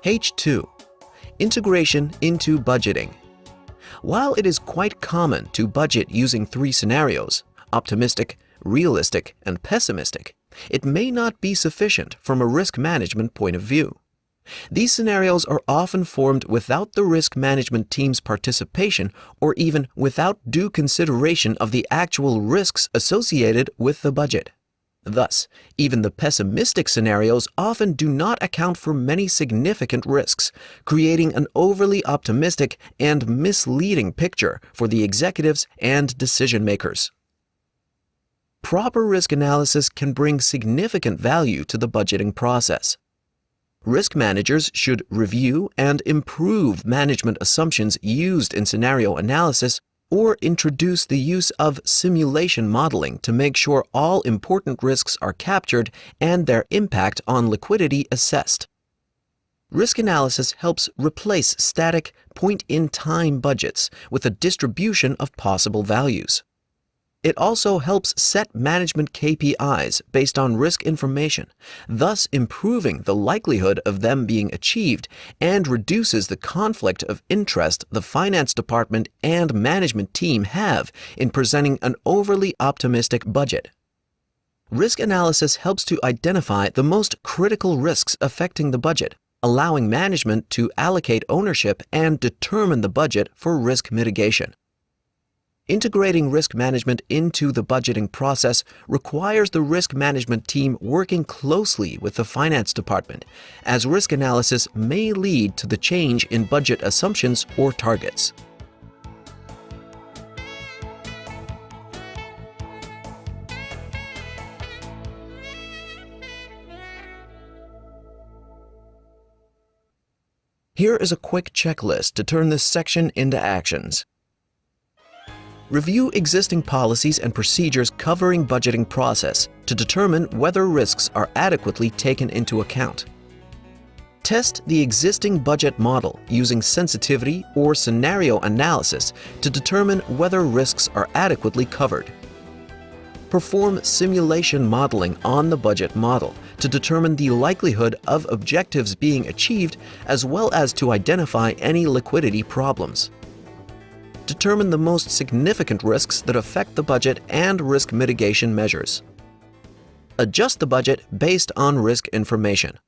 H2. Integration into budgeting. While it is quite common to budget using three scenarios, optimistic, realistic, and pessimistic, it may not be sufficient from a risk management point of view. These scenarios are often formed without the risk management team's participation or even without due consideration of the actual risks associated with the budget. Thus, even the pessimistic scenarios often do not account for many significant risks, creating an overly optimistic and misleading picture for the executives and decision makers. Proper risk analysis can bring significant value to the budgeting process. Risk managers should review and improve management assumptions used in scenario analysis or introduce the use of simulation modeling to make sure all important risks are captured and their impact on liquidity assessed. Risk analysis helps replace static, point-in-time budgets with a distribution of possible values. It also helps set management KPIs based on risk information, thus improving the likelihood of them being achieved and reduces the conflict of interest the finance department and management team have in presenting an overly optimistic budget. Risk analysis helps to identify the most critical risks affecting the budget, allowing management to allocate ownership and determine the budget for risk mitigation. Integrating risk management into the budgeting process requires the risk management team working closely with the finance department, as risk analysis may lead to the change in budget assumptions or targets. Here is a quick checklist to turn this section into actions. Review existing policies and procedures covering budgeting process to determine whether risks are adequately taken into account. Test the existing budget model using sensitivity or scenario analysis to determine whether risks are adequately covered. Perform simulation modeling on the budget model to determine the likelihood of objectives being achieved as well as to identify any liquidity problems. Determine the most significant risks that affect the budget and risk mitigation measures. Adjust the budget based on risk information.